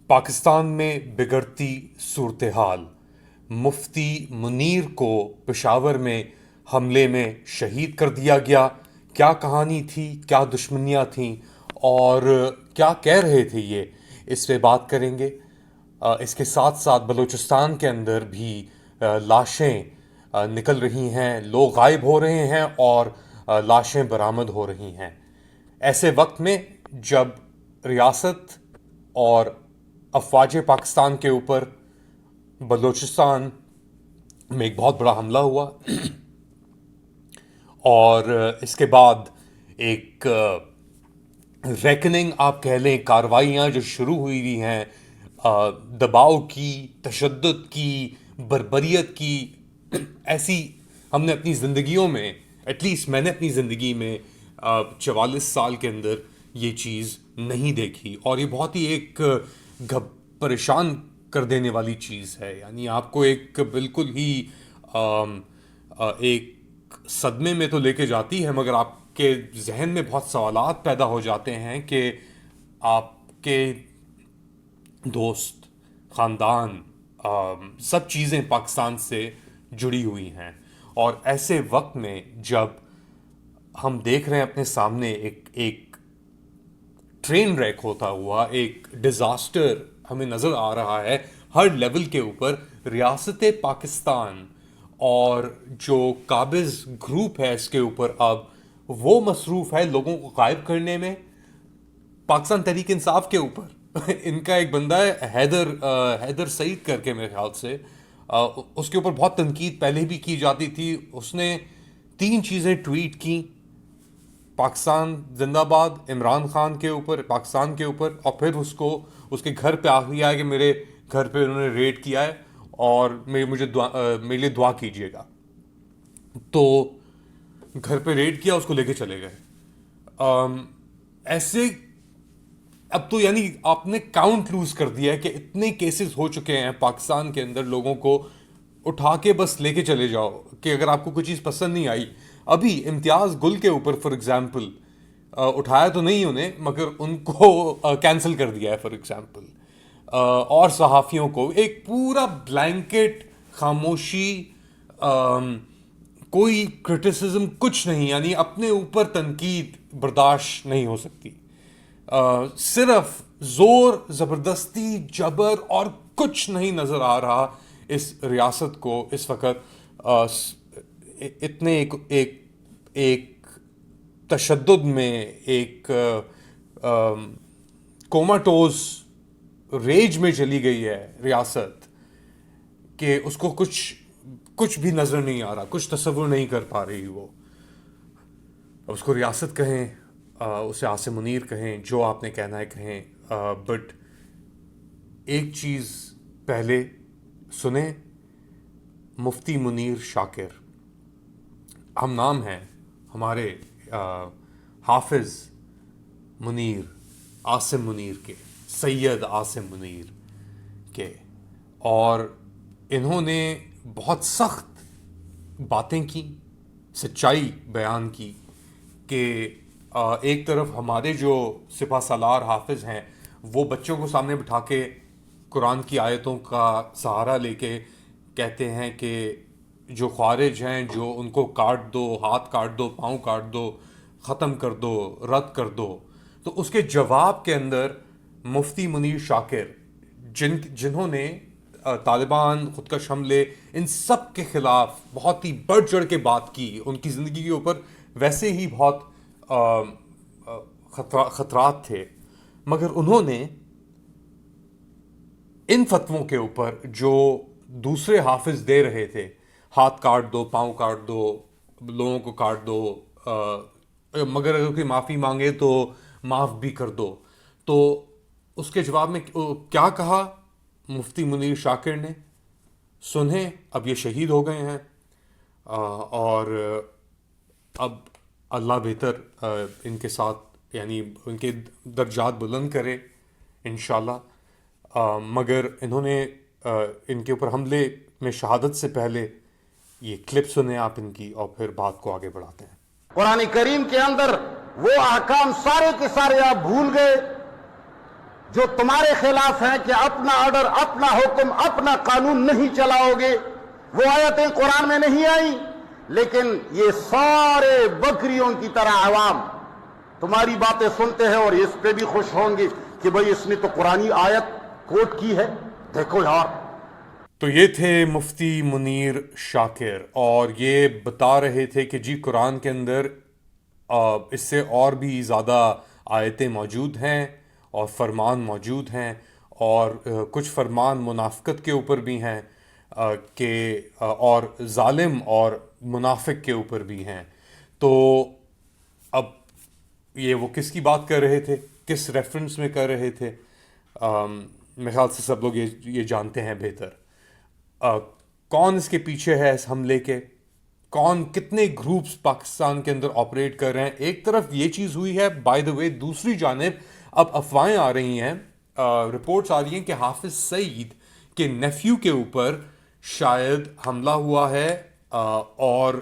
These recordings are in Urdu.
پاکستان میں بگڑتی صورتحال، مفتی منیر کو پشاور میں حملے میں شہید کر دیا گیا۔ کیا کہانی تھی، کیا دشمنیاں تھیں اور کیا کہہ رہے تھے یہ، اس پہ بات کریں گے۔ اس کے ساتھ ساتھ بلوچستان کے اندر بھی لاشیں نکل رہی ہیں، لوگ غائب ہو رہے ہیں اور لاشیں برآمد ہو رہی ہیں۔ ایسے وقت میں جب ریاست اور افواج پاکستان کے اوپر بلوچستان میں ایک بہت بڑا حملہ ہوا اور اس کے بعد ایک ریکننگ آپ کہہ لیں، کارروائیاں جو شروع ہوئی ہیں، دباؤ کی، تشدد کی، بربریت کی، ایسی ہم نے اپنی زندگیوں میں، ایٹ لیسٹ میں نے اپنی زندگی میں 44 سال کے اندر یہ چیز نہیں دیکھی، اور یہ بہت ہی ایک پریشان کر دینے والی چیز ہے۔ یعنی آپ کو ایک بالکل ہی ایک صدمے میں تو لے کے جاتی ہے، مگر آپ کے ذہن میں بہت سوالات پیدا ہو جاتے ہیں کہ آپ کے دوست، خاندان، سب چیزیں پاکستان سے جڑی ہوئی ہیں۔ اور ایسے وقت میں جب ہم دیکھ رہے ہیں اپنے سامنے ایک ٹرین ریک ہوتا ہوا، ایک ڈیزاسٹر ہمیں نظر آ رہا ہے ہر لیول کے اوپر، ریاست پاکستان اور جو قابض گروپ ہے اس کے اوپر اب وہ مصروف ہے لوگوں کو غائب کرنے میں۔ پاکستان تحریک انصاف کے اوپر ان کا ایک بندہ ہے حیدر سعید کر کے، میرے خیال سے اس کے اوپر بہت تنقید پہلے بھی کی جاتی تھی۔ اس نے 3 چیزیں ٹویٹ کی: پاکستان زندہ باد، عمران خان کے اوپر، پاکستان کے اوپر، اور پھر اس کے گھر پہ آخری آیا کہ میرے گھر پہ انہوں نے ریڈ کیا ہے اور میرے لیے دعا کیجیے گا۔ تو گھر پہ ریڈ کیا، اس کو لے کے چلے گئے۔ ایسے اب تو یعنی آپ نے کاؤنٹ لوز کر دیا ہے کہ اتنے کیسز ہو چکے ہیں پاکستان کے اندر، لوگوں کو اٹھا کے بس لے کے چلے جاؤ کہ اگر آپ کو کوئی چیز پسند نہیں آئی۔ ابھی امتیاز گل کے اوپر فار ایگزامپل اٹھایا تو نہیں انہیں، مگر ان کو کینسل کر دیا ہے فار ایگزامپل، اور صحافیوں کو ایک پورا بلینکٹ خاموشی، کوئی کرٹیسزم، کچھ نہیں، یعنی اپنے اوپر تنقید برداشت نہیں ہو سکتی۔ صرف زور، زبردستی، جبر اور کچھ نہیں نظر آ رہا اس ریاست کو اس وقت، اتنے ایک تشدد میں، ایک کوماٹوز ریج میں چلی گئی ہے ریاست کہ اس کو کچھ بھی نظر نہیں آ رہا، کچھ تصور نہیں کر پا رہی وہ۔ اب اس کو ریاست کہیں، اسے عاصم منیر کہیں، جو آپ نے کہنا ہے کہیں، بٹ ایک چیز پہلے سنیں، مفتی منیر شاکر، ہم نام ہیں ہمارے حافظ منیر، عاصم منیر کے، سید عاصم منیر کے، اور انہوں نے بہت سخت باتیں کی، سچائی بیان کی کہ ایک طرف ہمارے جو سپہ سالار حافظ ہیں وہ بچوں کو سامنے بٹھا کے قرآن کی آیتوں کا سہارا لے کے کہتے ہیں کہ جو خوارج ہیں، جو ان کو کاٹ دو، ہاتھ کاٹ دو، پاؤں کاٹ دو، ختم کر دو، رد کر دو۔ تو اس کے جواب کے اندر مفتی منیر شاکر، جنہوں نے طالبان، خودکش حملے، ان سب کے خلاف بہت ہی بڑھ چڑھ کے بات کی، ان کی زندگی کے اوپر ویسے ہی بہت خطرات تھے، مگر انہوں نے ان فتووں کے اوپر جو دوسرے حافظ دے رہے تھے، ہاتھ کاٹ دو، پاؤں کاٹ دو، لوگوں کو کاٹ دو، مگر اگر کوئی معافی مانگے تو معاف بھی کر دو، تو اس کے جواب میں کیا کہا مفتی منیر شاکر نے؟ سنیں، اب یہ شہید ہو گئے ہیں، اور اب اللہ بہتر ان کے ساتھ، یعنی ان کے درجات بلند کرے انشاءاللہ، مگر انہوں نے ان کے اوپر حملے میں شہادت سے پہلے یہ کلپ سنیں آپ ان کی، اور پھر بات کو آگے بڑھاتے ہیں۔ قرآن کریم کے اندر وہ احکام سارے کے سارے آپ بھول گئے جو تمہارے خلاف ہیں کہ اپنا آرڈر، اپنا حکم، اپنا قانون نہیں چلاؤ گے، وہ آیتیں قرآن میں نہیں آئیں، لیکن یہ سارے بکریوں کی طرح عوام تمہاری باتیں سنتے ہیں اور اس پہ بھی خوش ہوں گے کہ بھئی اس نے تو قرآنی آیت کوٹ کی ہے، دیکھو یار۔ تو یہ تھے مفتی منیر شاکر، اور یہ بتا رہے تھے کہ جی قرآن کے اندر اس سے اور بھی زیادہ آیتیں موجود ہیں اور فرمان موجود ہیں، اور کچھ فرمان منافقت کے اوپر بھی ہیں، کہ اور ظالم اور منافق کے اوپر بھی ہیں۔ تو اب یہ وہ کس کی بات کر رہے تھے، کس ریفرنس میں کر رہے تھے؟ میرے خیال سے سب لوگ یہ جانتے ہیں بہتر۔ کون اس کے پیچھے ہے اس حملے کے، کون، کتنے گروپس پاکستان کے اندر آپریٹ کر رہے ہیں؟ ایک طرف یہ چیز ہوئی ہے، بائی دا وے دوسری جانب اب افواہیں آ رہی ہیں، رپورٹس آ رہی ہیں کہ حافظ سعید کے نیفیو کے اوپر شاید حملہ ہوا ہے، اور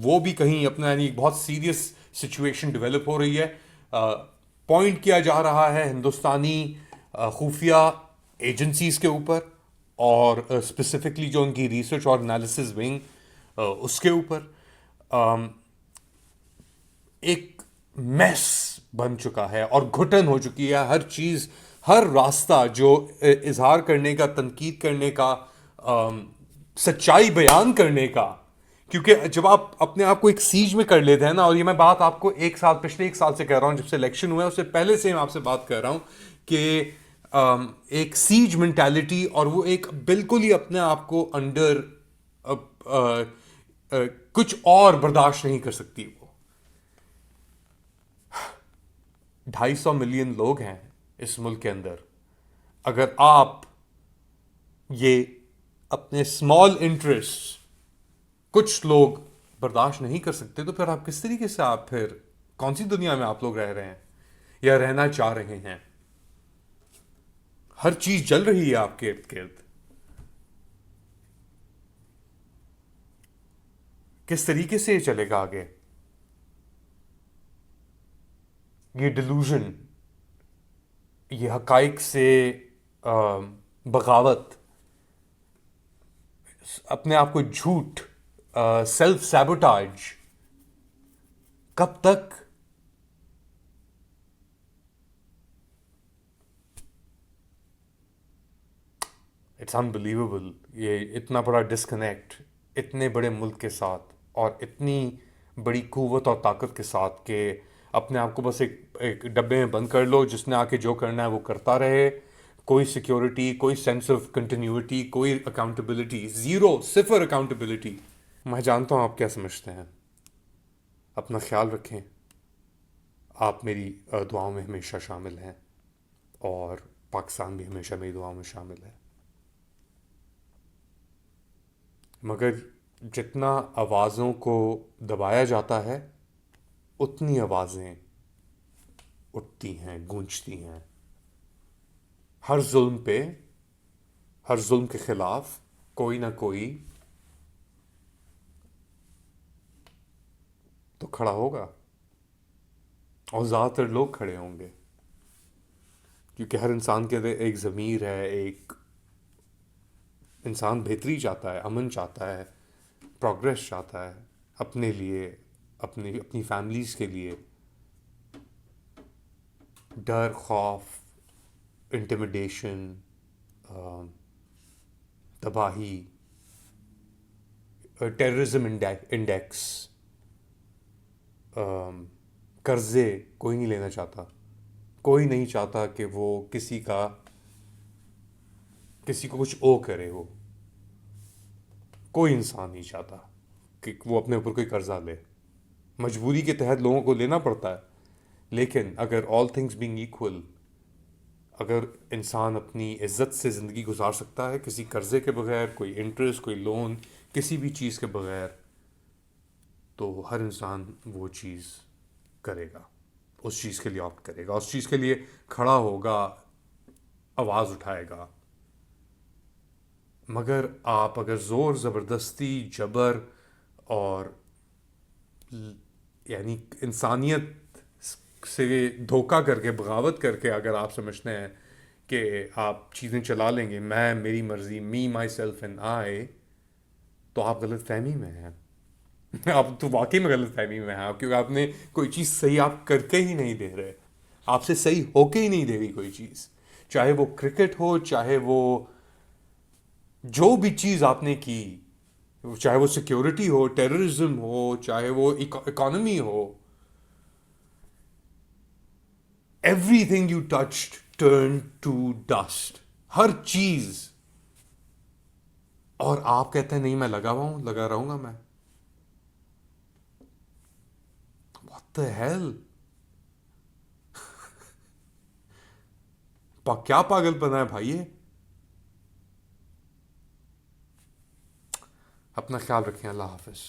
وہ بھی کہیں اپنا، یعنی بہت سیریس سچویشن ڈیولپ ہو رہی ہے۔ پوائنٹ کیا جا رہا ہے ہندوستانی خفیہ ایجنسیز کے اوپر، اور اسپیسیفکلی جو ان کی ریسرچ اور انالیسز ونگ اس کے اوپر۔ ایک میس بن چکا ہے اور گھٹن ہو چکی ہے، ہر چیز، ہر راستہ جو اظہار کرنے کا، تنقید کرنے کا، سچائی بیان کرنے کا، کیونکہ جب آپ اپنے آپ کو ایک سیج میں کر لیتے ہیں نا، اور یہ میں بات آپ کو پچھلے ایک سال سے کہہ رہا ہوں، جب سے الیکشن ہوا ہے اس سے پہلے سے میں آپ سے بات کر رہا ہوں کہ ایک سیج مینٹیلٹی، اور وہ ایک بالکل ہی اپنے آپ کو انڈر کچھ اور برداشت نہیں کر سکتی۔ وہ 250 ملین لوگ ہیں اس ملک کے اندر، اگر آپ یہ اپنے اسمال انٹرسٹ کچھ لوگ برداشت نہیں کر سکتے، تو پھر آپ کس طریقے سے، آپ پھر کون سی دنیا میں آپ لوگ رہ رہے ہیں یا رہنا چاہ رہے ہیں؟ ہر چیز جل رہی ہے آپ کے ارد گرد، کس طریقے سے یہ چلے گا آگے؟ یہ ڈیلوژن، یہ حقائق سے بغاوت، اپنے آپ کو جھوٹ، سیلف سیبوٹاج، کب تک؟ اٹس انبلیویبل، یہ اتنا بڑا ڈسکنیکٹ اتنے بڑے ملک کے ساتھ اور اتنی بڑی قوت اور طاقت کے ساتھ، کہ اپنے آپ کو بس ایک ڈبے میں بند کر لو، جس نے آ کے جو کرنا ہے وہ کرتا رہے، کوئی سیکیورٹی، کوئی سینس آف کنٹینیوٹی، کوئی اکاؤنٹیبلٹی، زیرو، صفر اکاؤنٹیبلٹی۔ میں جانتا ہوں آپ کیا سمجھتے ہیں، اپنا خیال رکھیں، آپ میری دعاؤں میں ہمیشہ شامل ہیں، اور پاکستان بھی ہمیشہ میری دعاؤں میں شامل ہے۔ مگر جتنا آوازوں کو دبایا جاتا ہے، اتنی آوازیں اٹھتی ہیں، گونجتی ہیں، ہر ظلم پہ، ہر ظلم کے خلاف کوئی نہ کوئی تو کھڑا ہوگا، اور زیادہ تر لوگ کھڑے ہوں گے، کیونکہ ہر انسان کے اندر ایک ضمیر ہے، ایک انسان بہتری چاہتا ہے، امن چاہتا ہے، پروگریس چاہتا ہے، اپنے لیے، اپنی فیملیز کے لیے۔ ڈر، خوف، انٹیمیڈیشن، تباہی، ٹیررزم انڈیکس، قرضے کوئی نہیں لینا چاہتا، کوئی نہیں چاہتا کہ وہ کسی کو کچھ او کرے، وہ کوئی انسان نہیں چاہتا کہ وہ اپنے اوپر کوئی قرضہ لے، مجبوری کے تحت لوگوں کو لینا پڑتا ہے، لیکن اگر آل تھنگس بینگ ایکول، اگر انسان اپنی عزت سے زندگی گزار سکتا ہے کسی قرضے کے بغیر، کوئی انٹرسٹ، کوئی لون، کسی بھی چیز کے بغیر، تو ہر انسان وہ چیز کرے گا، اس چیز کے لیے آپٹ کرے گا، اس چیز کے لیے کھڑا ہوگا، آواز اٹھائے گا۔ مگر آپ اگر زور، زبردستی، جبر، اور یعنی انسانیت سے دھوکہ کر کے، بغاوت کر کے اگر آپ سمجھتے ہیں کہ آپ چیزیں چلا لیں گے، میں، میری مرضی، می مائی سیلف اینڈ آئی، تو آپ غلط فہمی میں ہیں. آپ تو واقعی میں غلط فہمی میں ہیں، کیونکہ آپ نے کوئی چیز صحیح آپ کر کے ہی نہیں دے رہے، آپ سے صحیح ہو کے ہی نہیں دے رہی کوئی چیز، چاہے وہ کرکٹ ہو، چاہے وہ جو بھی چیز آپ نے کی، چاہے وہ سیکیورٹی ہو، ٹیررزم ہو، چاہے وہ اکانومی ہو، everything you touched turn to dust, ہر چیز. اور آپ کہتے ہیں نہیں میں لگا ہوا ہوں، لگا رہوں گا میں. what the hell؟ کیا پاگل پنا ہے بھائی یہ. اپنا خیال رکھیں، اللہ حافظ.